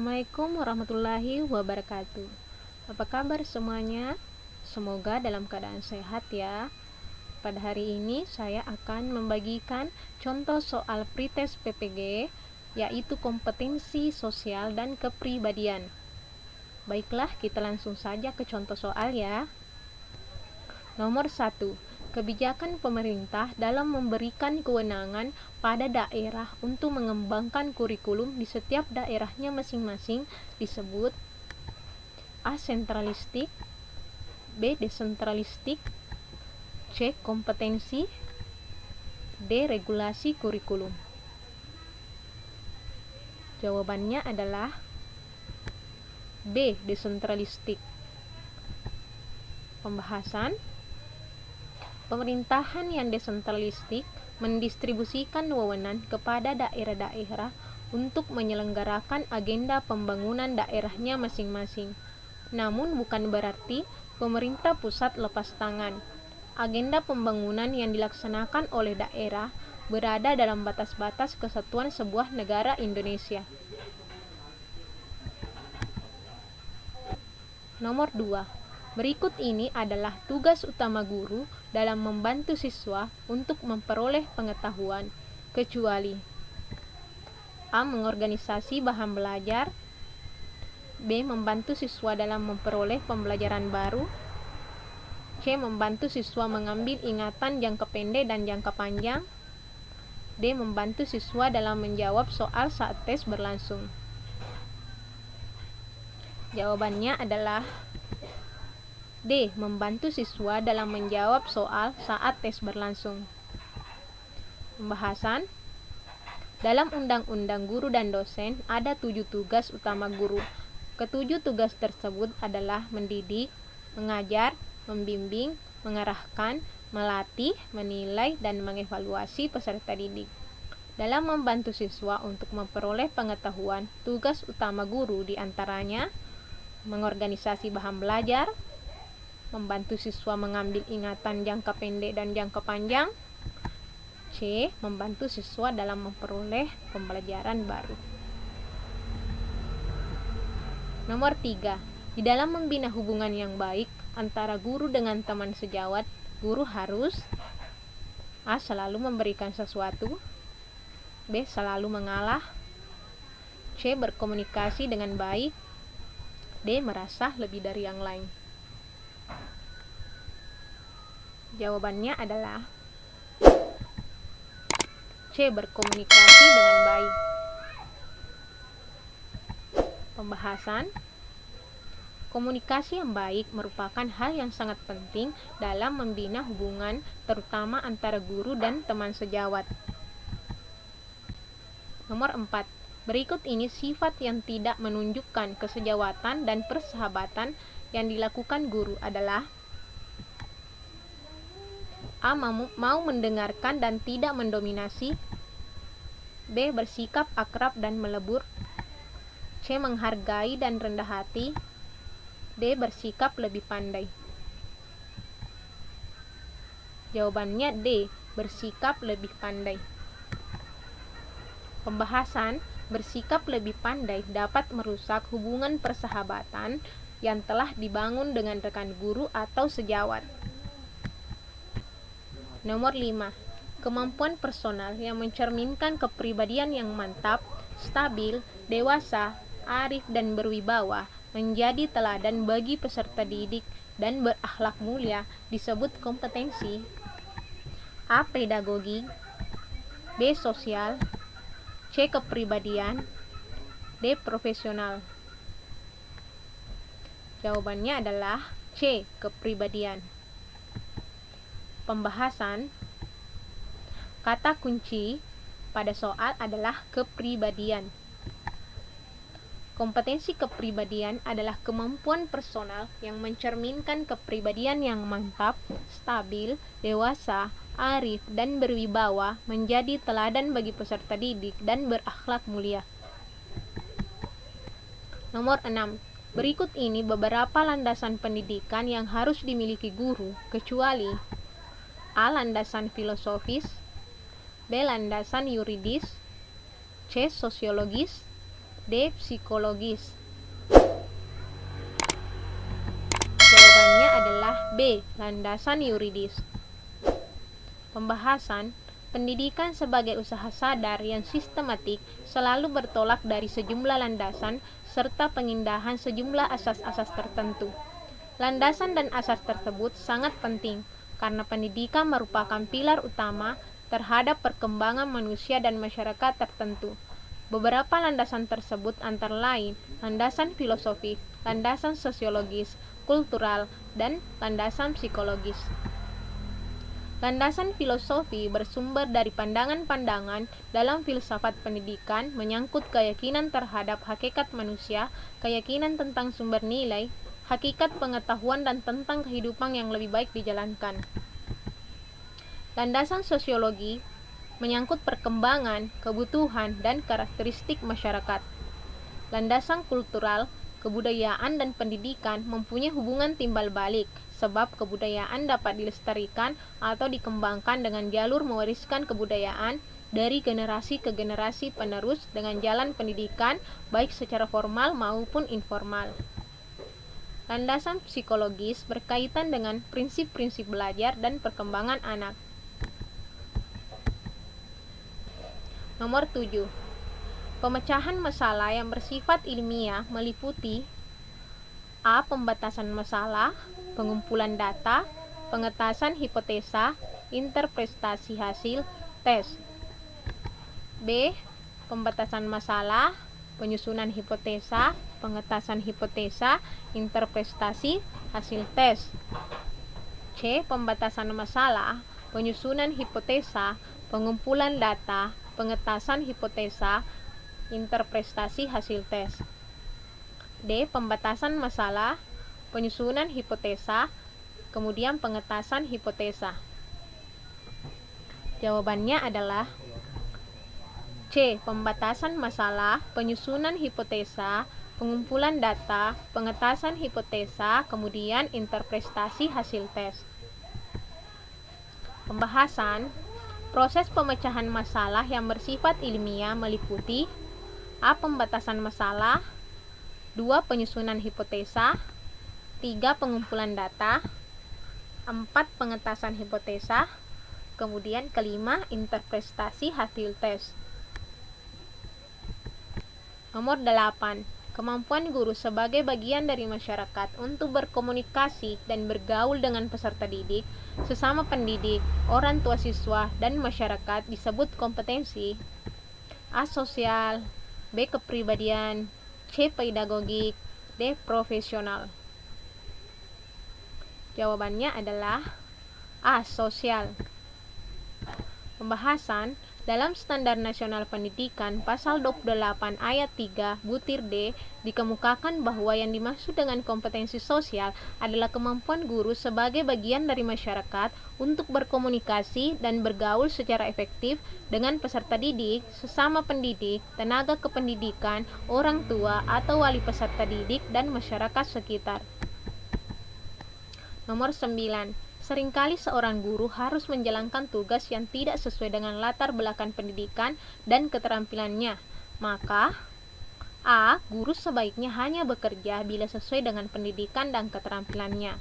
Assalamualaikum warahmatullahi wabarakatuh. Apa kabar semuanya? Semoga dalam keadaan sehat ya. Pada hari ini saya akan membagikan contoh soal pretest PPG, yaitu kompetensi sosial dan kepribadian. Baiklah, kita langsung saja ke contoh soal ya. Nomor 1. Kebijakan pemerintah dalam memberikan kewenangan pada daerah untuk mengembangkan kurikulum di setiap daerahnya masing-masing disebut A. Sentralistik, B. Desentralistik, C. Kompetensi, D. Regulasi kurikulum. Jawabannya adalah B. Desentralistik. Pembahasan. Pemerintahan yang desentralistik mendistribusikan wewenang kepada daerah-daerah untuk menyelenggarakan agenda pembangunan daerahnya masing-masing. Namun bukan berarti pemerintah pusat lepas tangan. Agenda pembangunan yang dilaksanakan oleh daerah berada dalam batas-batas kesatuan sebuah negara Indonesia. Nomor 2. Berikut ini adalah tugas utama guru dalam membantu siswa untuk memperoleh pengetahuan, kecuali A. Mengorganisasi bahan belajar, B. Membantu siswa dalam memperoleh pembelajaran baru, C. Membantu siswa mengambil ingatan jangka pendek dan jangka panjang, D. Membantu siswa dalam menjawab soal saat tes berlangsung. Jawabannya adalah D. Membantu siswa dalam menjawab soal saat tes berlangsung. Pembahasan. Dalam Undang-Undang Guru dan Dosen ada 7 tugas utama guru. Ketujuh tugas tersebut adalah mendidik, mengajar, membimbing, mengarahkan, melatih, menilai, dan mengevaluasi peserta didik. Dalam membantu siswa untuk memperoleh pengetahuan, tugas utama guru diantaranya mengorganisasi bahan belajar, membantu siswa mengambil ingatan jangka pendek dan jangka panjang, C. Membantu siswa dalam memperoleh pembelajaran baru. Nomor 3. Di dalam membina hubungan yang baik antara guru dengan teman sejawat, guru harus A. Selalu memberikan sesuatu, B. Selalu mengalah, C. Berkomunikasi dengan baik, D. Merasa lebih dari yang lain. Jawabannya adalah C. Berkomunikasi dengan baik. Pembahasan. Komunikasi yang baik merupakan hal yang sangat penting dalam membina hubungan, terutama antara guru dan teman sejawat. Nomor 4. Berikut ini sifat yang tidak menunjukkan kesejawatan dan persahabatan yang dilakukan guru adalah A. Mau mendengarkan dan tidak mendominasi, B. Bersikap akrab dan melebur, C. Menghargai dan rendah hati, D. Bersikap lebih pandai. Jawabannya D. Bersikap lebih pandai. Pembahasan. Bersikap lebih pandai dapat merusak hubungan persahabatan yang telah dibangun dengan rekan guru atau sejawat. Nomor 5. Kemampuan personal yang mencerminkan kepribadian yang mantap, stabil, dewasa, arif, dan berwibawa menjadi teladan bagi peserta didik dan berakhlak mulia disebut kompetensi A. Pedagogi, B. Sosial, C. Kepribadian, D. Profesional. Jawabannya adalah C. Kepribadian. Pembahasan. Kata kunci pada soal adalah kepribadian. Kompetensi kepribadian adalah kemampuan personal yang mencerminkan kepribadian yang mantap, stabil, dewasa, arif, dan berwibawa menjadi teladan bagi peserta didik dan berakhlak mulia. Nomor 6. Berikut ini beberapa landasan pendidikan yang harus dimiliki guru, kecuali A. Landasan filosofis, B. Landasan yuridis, C. Sosiologis, D. Psikologis. Jawabannya adalah B. Landasan yuridis. Pembahasan pendidikan sebagai usaha sadar yang sistematik selalu bertolak dari sejumlah landasan serta pengindahan sejumlah asas-asas tertentu. Landasan dan asas tersebut sangat penting karena pendidikan merupakan pilar utama terhadap perkembangan manusia dan masyarakat tertentu. Beberapa landasan tersebut antara lain landasan filosofis, landasan sosiologis, kultural, dan landasan psikologis. Landasan filosofi bersumber dari pandangan-pandangan dalam filsafat pendidikan menyangkut keyakinan terhadap hakikat manusia, keyakinan tentang sumber nilai, hakikat pengetahuan dan tentang kehidupan yang lebih baik dijalankan. Landasan sosiologi menyangkut perkembangan, kebutuhan, dan karakteristik masyarakat. Landasan kultural, kebudayaan dan pendidikan mempunyai hubungan timbal balik, sebab kebudayaan dapat dilestarikan atau dikembangkan dengan jalur mewariskan kebudayaan dari generasi ke generasi penerus dengan jalan pendidikan baik secara formal maupun informal. Landasan psikologis berkaitan dengan prinsip-prinsip belajar dan perkembangan anak. Nomor 7. Pemecahan masalah yang bersifat ilmiah meliputi A. Pembatasan masalah, pengumpulan data, pengetasan hipotesa, interpretasi hasil tes. B. Pembatasan masalah, penyusunan hipotesa, pengetasan hipotesa, interpretasi hasil tes. C. Pembatasan masalah, penyusunan hipotesa, pengumpulan data, pengetasan hipotesa, interpretasi hasil tes. D. Pembatasan masalah, penyusunan hipotesa, kemudian pengetasan hipotesa. Jawabannya adalah C. Pembatasan masalah, penyusunan hipotesa, pengumpulan data, pengetasan hipotesa, kemudian interpretasi hasil tes. Pembahasan proses pemecahan masalah yang bersifat ilmiah meliputi A. Pembatasan masalah, 2. Penyusunan hipotesa, 3. Pengumpulan data, 4. Pengetasan hipotesa, kemudian kelima interpretasi hasil tes. Nomor 8. Kemampuan guru sebagai bagian dari masyarakat untuk berkomunikasi dan bergaul dengan peserta didik, sesama pendidik, orang tua siswa, dan masyarakat disebut kompetensi. A. Sosial, B. Kepribadian, C. Pedagogik, D. Profesional. Jawabannya adalah A. Sosial. Pembahasan dalam Standar Nasional Pendidikan Pasal 28 Ayat 3 butir D dikemukakan bahwa yang dimaksud dengan kompetensi sosial adalah kemampuan guru sebagai bagian dari masyarakat untuk berkomunikasi dan bergaul secara efektif dengan peserta didik, sesama pendidik, tenaga kependidikan, orang tua atau wali peserta didik, dan masyarakat sekitar. Nomor 9. Seringkali seorang guru harus menjalankan tugas yang tidak sesuai dengan latar belakang pendidikan dan keterampilannya. Maka, A. Guru sebaiknya hanya bekerja bila sesuai dengan pendidikan dan keterampilannya.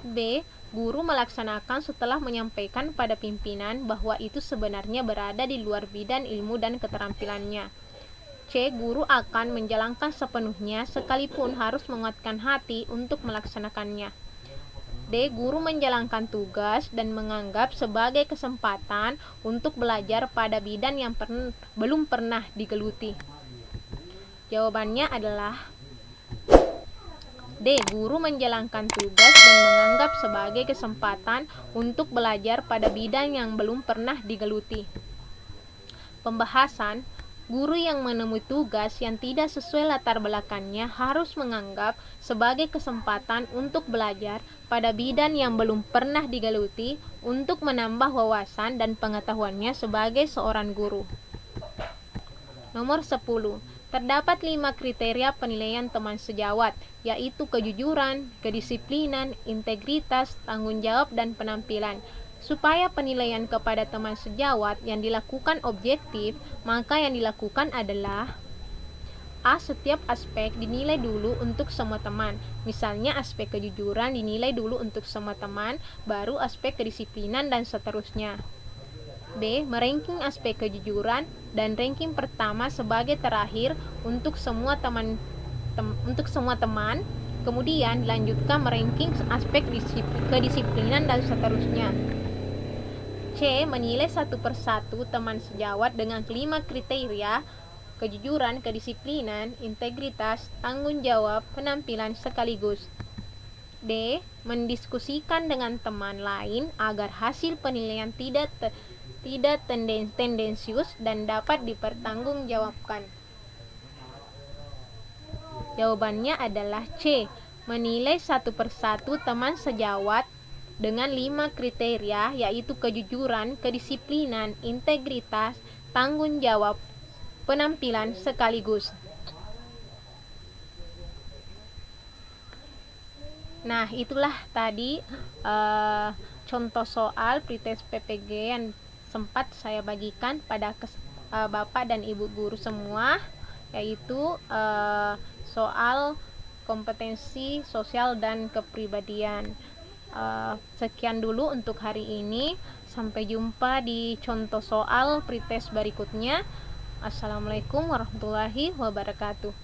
B. Guru melaksanakan setelah menyampaikan pada pimpinan bahwa itu sebenarnya berada di luar bidang ilmu dan keterampilannya. C. Guru akan menjalankan sepenuhnya sekalipun harus menguatkan hati untuk melaksanakannya. D. Guru menjalankan tugas dan menganggap sebagai kesempatan untuk belajar pada bidang yang belum pernah digeluti. Jawabannya adalah D. Guru menjalankan tugas dan menganggap sebagai kesempatan untuk belajar pada bidang yang belum pernah digeluti. Pembahasan guru yang menemui tugas yang tidak sesuai latar belakangnya harus menganggap sebagai kesempatan untuk belajar pada bidang yang belum pernah digeluti untuk menambah wawasan dan pengetahuannya sebagai seorang guru. Nomor 10. Terdapat 5 kriteria penilaian teman sejawat, yaitu kejujuran, kedisiplinan, integritas, tanggung jawab, dan penampilan. Supaya penilaian kepada teman sejawat yang dilakukan objektif, maka yang dilakukan adalah A. Setiap aspek dinilai dulu untuk semua teman. Misalnya aspek kejujuran dinilai dulu untuk semua teman, baru aspek kedisiplinan dan seterusnya. B. Meranking aspek kejujuran dan ranking pertama sebagai terakhir untuk semua teman, kemudian dilanjutkan meranking aspek kedisiplinan dan seterusnya. C. Menilai satu persatu teman sejawat dengan 5 kriteria: kejujuran, kedisiplinan, integritas, tanggung jawab, penampilan sekaligus. D. Mendiskusikan dengan teman lain agar hasil penilaian tidak tendensius dan dapat dipertanggungjawabkan. Jawabannya adalah C. Menilai satu persatu teman sejawat dengan 5 kriteria, yaitu kejujuran, kedisiplinan, integritas, tanggung jawab, penampilan sekaligus. Nah, itulah tadi contoh soal pretest PPG yang sempat saya bagikan pada Bapak dan Ibu guru semua, yaitu soal kompetensi sosial dan kepribadian. Sekian dulu untuk hari ini. Sampai jumpa di contoh soal pretest berikutnya. Assalamualaikum warahmatullahi wabarakatuh.